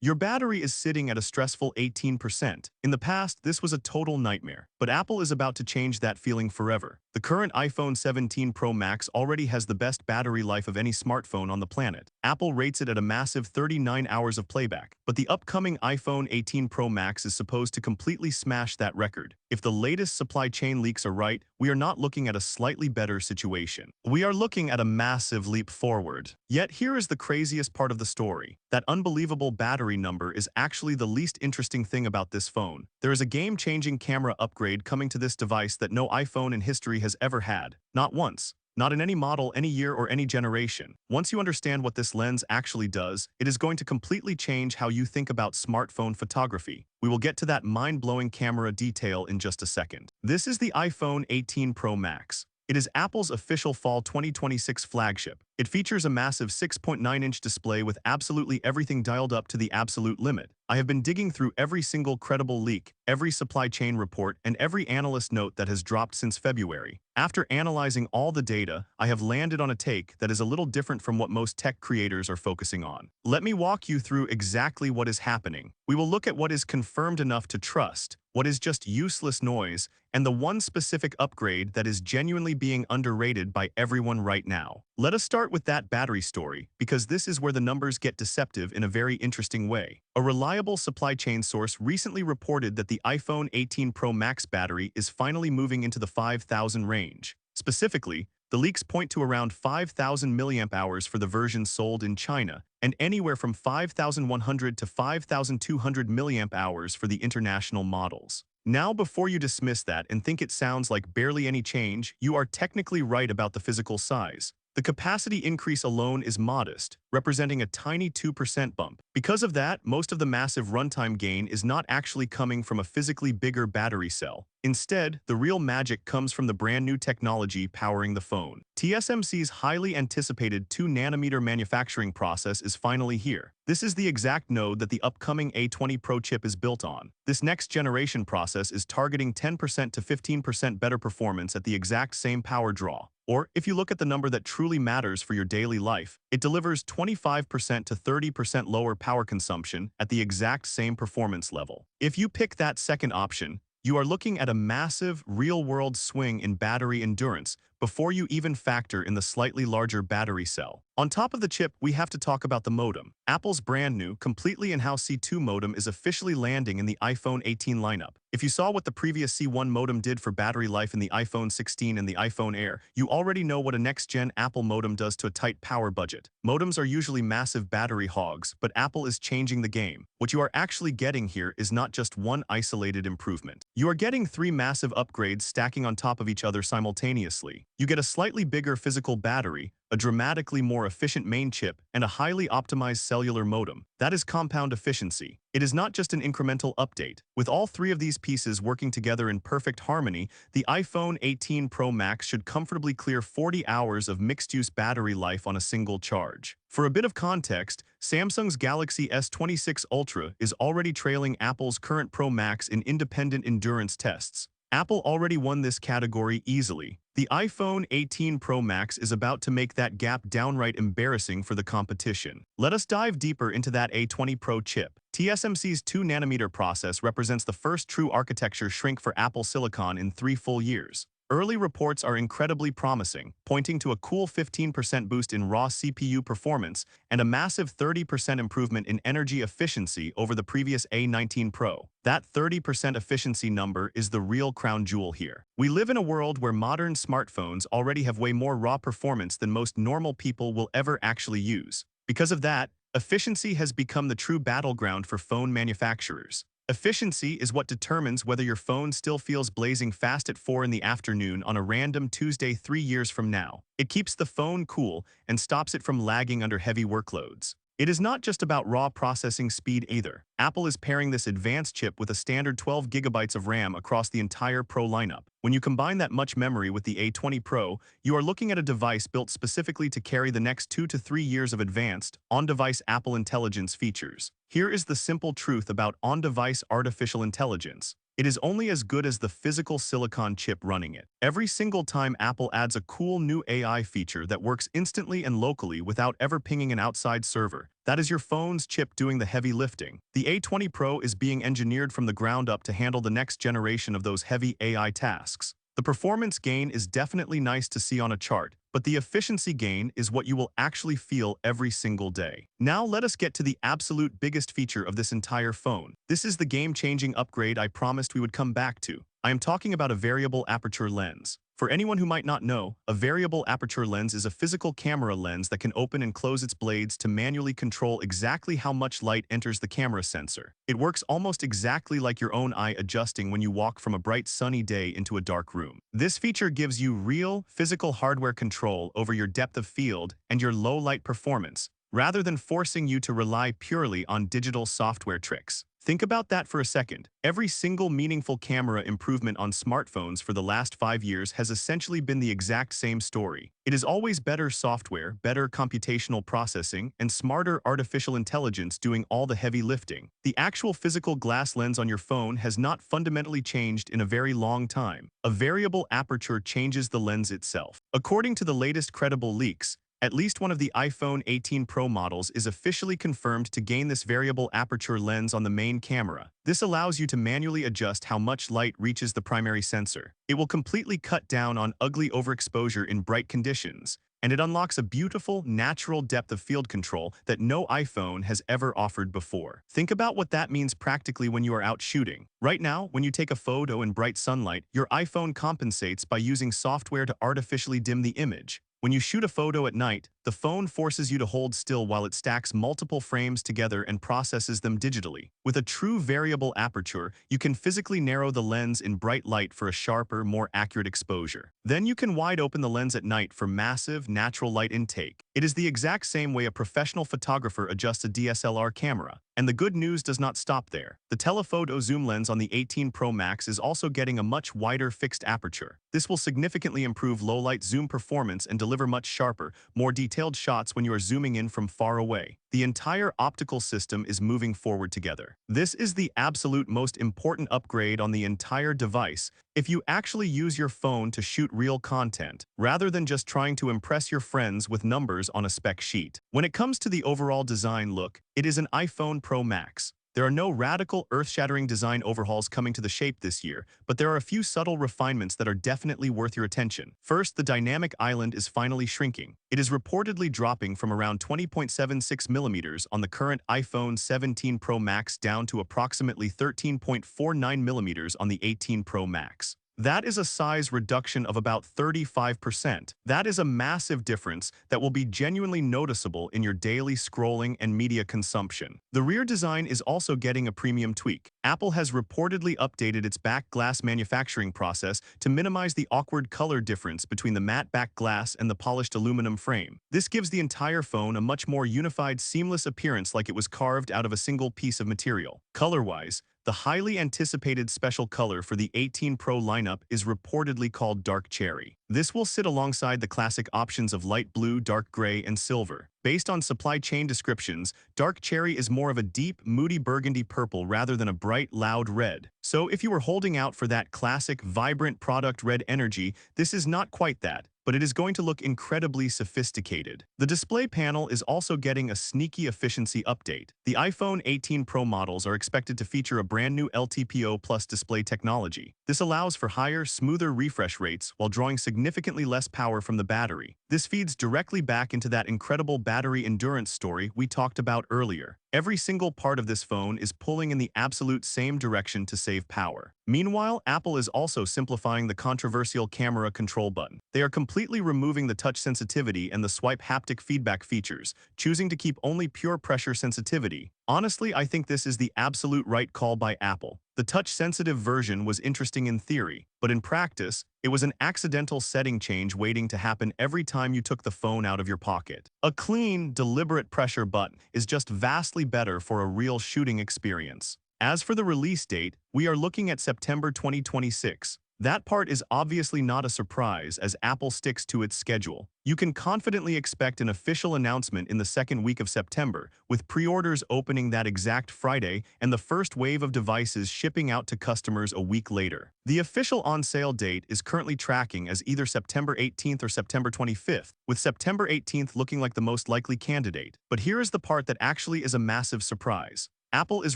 Your battery is sitting at a stressful 18%. In the past, this was a total nightmare, but Apple is about to change that feeling forever. The current iPhone 17 Pro Max already has the best battery life of any smartphone on the planet. Apple rates it at a massive 39 hours of playback, but the upcoming iPhone 18 Pro Max is supposed to completely smash that record. If the latest supply chain leaks are right, we are not looking at a slightly better situation. We are looking at a massive leap forward. Yet here is the craziest part of the story. That unbelievable battery number is actually the least interesting thing about this phone. There is a game-changing camera upgrade coming to this device that no iPhone in history has ever had. Not once. Not in any model, any year, or any generation. Once you understand what this lens actually does, it is going to completely change how you think about smartphone photography. We will get to that mind-blowing camera detail in just a second. This is the iPhone 18 Pro Max. It is Apple's official fall 2026 flagship. It features a massive 6.9-inch display with absolutely everything dialed up to the absolute limit. I have been digging through every single credible leak, every supply chain report, and every analyst note that has dropped since February. After analyzing all the data, I have landed on a take that is a little different from what most tech creators are focusing on. Let me walk you through exactly what is happening. We will look at what is confirmed enough to trust, what is just useless noise, and the one specific upgrade that is genuinely being underrated by everyone right now. Let us start with that battery story, because this is where the numbers get deceptive in a very interesting way. A reliable supply chain source recently reported that the iPhone 18 Pro Max battery is finally moving into the 5,000 range. Specifically, the leaks point to around 5,000 mAh for the version sold in China, and anywhere from 5,100 to 5,200 mAh for the international models. Now, before you dismiss that and think it sounds like barely any change, you are technically right about the physical size. The capacity increase alone is modest, representing a tiny 2% bump. Because of that, most of the massive runtime gain is not actually coming from a physically bigger battery cell. Instead, the real magic comes from the brand new technology powering the phone. TSMC's highly anticipated 2nm manufacturing process is finally here. This is the exact node that the upcoming A20 Pro chip is built on. This next generation process is targeting 10% to 15% better performance at the exact same power draw. Or, if you look at the number that truly matters for your daily life, it delivers 25% to 30% lower power consumption at the exact same performance level. If you pick that second option, you are looking at a massive, real-world swing in battery endurance before you even factor in the slightly larger battery cell. On top of the chip, we have to talk about the modem. Apple's brand new, completely in-house C2 modem is officially landing in the iPhone 18 lineup. If you saw what the previous C1 modem did for battery life in the iPhone 16 and the iPhone Air, you already know what a next-gen Apple modem does to a tight power budget. Modems are usually massive battery hogs, but Apple is changing the game. What you are actually getting here is not just one isolated improvement. You are getting three massive upgrades stacking on top of each other simultaneously. You get a slightly bigger physical battery, a dramatically more efficient main chip, and a highly optimized cellular modem. That is compound efficiency. It is not just an incremental update. With all three of these pieces working together in perfect harmony, the iPhone 18 Pro Max should comfortably clear 40 hours of mixed-use battery life on a single charge. For a bit of context, Samsung's Galaxy S26 Ultra is already trailing Apple's current Pro Max in independent endurance tests. Apple already won this category easily. The iPhone 18 Pro Max is about to make that gap downright embarrassing for the competition. Let us dive deeper into that A20 Pro chip. TSMC's 2nm process represents the first true architecture shrink for Apple Silicon in 3 full years. Early reports are incredibly promising, pointing to a cool 15% boost in raw CPU performance and a massive 30% improvement in energy efficiency over the previous A19 Pro. That 30% efficiency number is the real crown jewel here. We live in a world where modern smartphones already have way more raw performance than most normal people will ever actually use. Because of that, efficiency has become the true battleground for phone manufacturers. Efficiency is what determines whether your phone still feels blazing fast at 4 in the afternoon on a random Tuesday 3 years from now. It keeps the phone cool and stops it from lagging under heavy workloads. It is not just about raw processing speed either. Apple is pairing this advanced chip with a standard 12 GB of RAM across the entire Pro lineup. When you combine that much memory with the A20 Pro, you are looking at a device built specifically to carry the next 2 to 3 years of advanced, on-device Apple Intelligence features. Here is the simple truth about on-device artificial intelligence. It is only as good as the physical silicon chip running it. Every single time Apple adds a cool new AI feature that works instantly and locally without ever pinging an outside server, that is your phone's chip doing the heavy lifting. The A20 Pro is being engineered from the ground up to handle the next generation of those heavy AI tasks. The performance gain is definitely nice to see on a chart, but the efficiency gain is what you will actually feel every single day. Now let us get to the absolute biggest feature of this entire phone. This is the game-changing upgrade I promised we would come back to. I am talking about a variable aperture lens. For anyone who might not know, a variable aperture lens is a physical camera lens that can open and close its blades to manually control exactly how much light enters the camera sensor. It works almost exactly like your own eye adjusting when you walk from a bright sunny day into a dark room. This feature gives you real, physical hardware control over your depth of field and your low light performance, rather than forcing you to rely purely on digital software tricks. Think about that for a second. Every single meaningful camera improvement on smartphones for the last 5 years has essentially been the exact same story. It is always better software, better computational processing, and smarter artificial intelligence doing all the heavy lifting. The actual physical glass lens on your phone has not fundamentally changed in a very long time. A variable aperture changes the lens itself. According to the latest credible leaks, at least one of the iPhone 18 Pro models is officially confirmed to gain this variable aperture lens on the main camera. This allows you to manually adjust how much light reaches the primary sensor. It will completely cut down on ugly overexposure in bright conditions, and it unlocks a beautiful, natural depth of field control that no iPhone has ever offered before. Think about what that means practically when you are out shooting. Right now, when you take a photo in bright sunlight, your iPhone compensates by using software to artificially dim the image. When you shoot a photo at night, the phone forces you to hold still while it stacks multiple frames together and processes them digitally. With a true variable aperture, you can physically narrow the lens in bright light for a sharper, more accurate exposure. Then you can wide open the lens at night for massive, natural light intake. It is the exact same way a professional photographer adjusts a DSLR camera. And the good news does not stop there. The telephoto zoom lens on the 18 Pro Max is also getting a much wider fixed aperture. This will significantly improve low-light zoom performance and deliver much sharper, more detailed shots when you are zooming in from far away. The entire optical system is moving forward together. This is the absolute most important upgrade on the entire device if you actually use your phone to shoot real content, rather than just trying to impress your friends with numbers on a spec sheet. When it comes to the overall design look, it is an iPhone Pro Max. There are no radical, earth-shattering design overhauls coming to the shape this year, but there are a few subtle refinements that are definitely worth your attention. First, the dynamic island is finally shrinking. It is reportedly dropping from around 20.76mm on the current iPhone 17 Pro Max down to approximately 13.49mm on the 18 Pro Max. That is a size reduction of about 35%. That is a massive difference that will be genuinely noticeable in your daily scrolling and media consumption. The rear design is also getting a premium tweak. Apple has reportedly updated its back glass manufacturing process to minimize the awkward color difference between the matte back glass and the polished aluminum frame. This gives the entire phone a much more unified, seamless appearance like it was carved out of a single piece of material. Color-wise, the highly anticipated special color for the 18 Pro lineup is reportedly called Dark Cherry. This will sit alongside the classic options of light blue, dark gray, and silver. Based on supply chain descriptions, Dark Cherry is more of a deep, moody burgundy purple rather than a bright, loud red. So if you were holding out for that classic, vibrant product red energy, this is not quite that, but it is going to look incredibly sophisticated. The display panel is also getting a sneaky efficiency update. The iPhone 18 Pro models are expected to feature a brand new LTPO Plus display technology. This allows for higher, smoother refresh rates while drawing significantly less power from the battery. This feeds directly back into that incredible battery endurance story we talked about earlier. Every single part of this phone is pulling in the absolute same direction to save power. Meanwhile, Apple is also simplifying the controversial camera control button. They are completely removing the touch sensitivity and the swipe haptic feedback features, choosing to keep only pure pressure sensitivity. Honestly, I think this is the absolute right call by Apple. The touch-sensitive version was interesting in theory, but in practice, it was an accidental setting change waiting to happen every time you took the phone out of your pocket. A clean, deliberate pressure button is just vastly better for a real shooting experience. As for the release date, we are looking at September 2026. That part is obviously not a surprise as Apple sticks to its schedule. You can confidently expect an official announcement in the second week of September, with pre-orders opening that exact Friday and the first wave of devices shipping out to customers a week later. The official on-sale date is currently tracking as either September 18th or September 25th, with September 18th looking like the most likely candidate. But here is the part that actually is a massive surprise. Apple is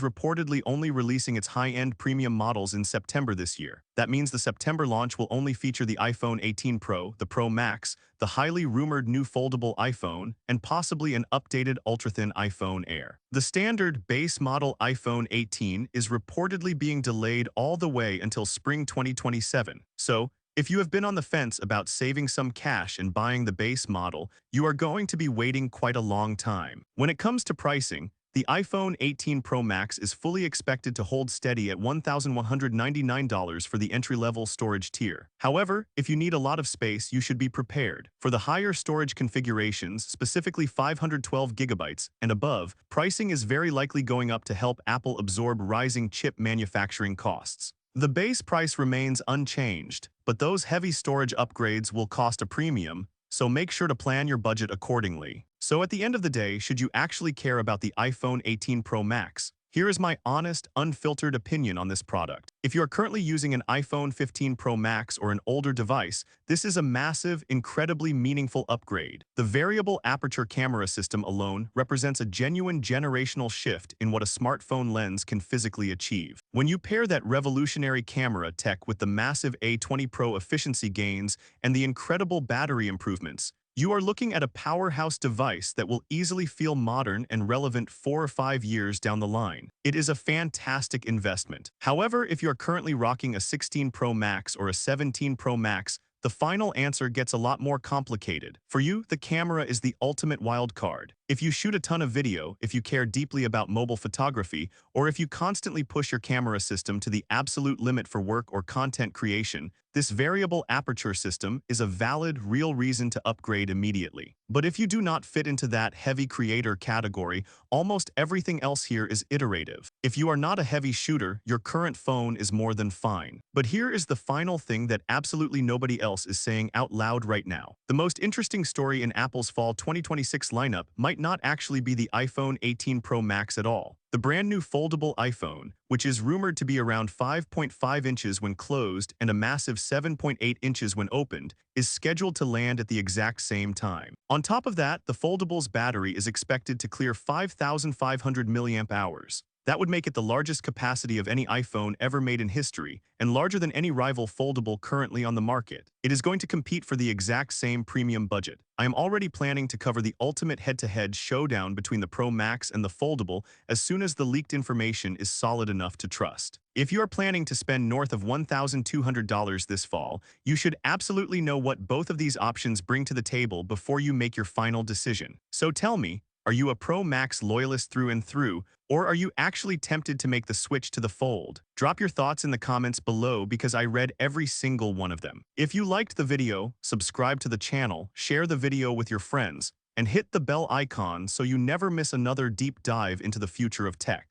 reportedly only releasing its high-end premium models in September this year. That means the September launch will only feature the iPhone 18 Pro, the Pro Max, the highly rumored new foldable iPhone, and possibly an updated ultra-thin iPhone Air. The standard base model iPhone 18 is reportedly being delayed all the way until spring 2027. So, if you have been on the fence about saving some cash and buying the base model, you are going to be waiting quite a long time. When it comes to pricing, the iPhone 18 Pro Max is fully expected to hold steady at $1,199 for the entry-level storage tier. However, if you need a lot of space, you should be prepared. For the higher storage configurations, specifically 512 gigabytes and above, pricing is very likely going up to help Apple absorb rising chip manufacturing costs. The base price remains unchanged, but those heavy storage upgrades will cost a premium, so make sure to plan your budget accordingly. So at the end of the day, should you actually care about the iPhone 18 Pro Max? Here is my honest, unfiltered opinion on this product. If you are currently using an iPhone 15 Pro Max or an older device, this is a massive, incredibly meaningful upgrade. The variable aperture camera system alone represents a genuine generational shift in what a smartphone lens can physically achieve. When you pair that revolutionary camera tech with the massive A20 Pro efficiency gains and the incredible battery improvements, you are looking at a powerhouse device that will easily feel modern and relevant 4 or 5 years down the line. It is a fantastic investment. However, if you are currently rocking a 16 Pro Max or a 17 Pro Max, the final answer gets a lot more complicated. For you, the camera is the ultimate wild card. If you shoot a ton of video, if you care deeply about mobile photography, or if you constantly push your camera system to the absolute limit for work or content creation, this variable aperture system is a valid, real reason to upgrade immediately. But if you do not fit into that heavy creator category, almost everything else here is iterative. If you are not a heavy shooter, your current phone is more than fine. But here is the final thing that absolutely nobody else is saying out loud right now. The most interesting story in Apple's fall 2026 lineup might not actually be the iPhone 18 Pro Max at all. The brand new foldable iPhone, which is rumored to be around 5.5 inches when closed and a massive 7.8 inches when opened, is scheduled to land at the exact same time. On top of that, the foldable's battery is expected to clear 5,500 milliamp hours. That would make it the largest capacity of any iPhone ever made in history, and larger than any rival foldable currently on the market. It is going to compete for the exact same premium budget. I am already planning to cover the ultimate head-to-head showdown between the Pro Max and the foldable as soon as the leaked information is solid enough to trust. If you are planning to spend north of $1,200 this fall, you should absolutely know what both of these options bring to the table before you make your final decision. So tell me, are you a Pro Max loyalist through and through, or are you actually tempted to make the switch to the Fold? Drop your thoughts in the comments below because I read every single one of them. If you liked the video, subscribe to the channel, share the video with your friends, and hit the bell icon so you never miss another deep dive into the future of tech.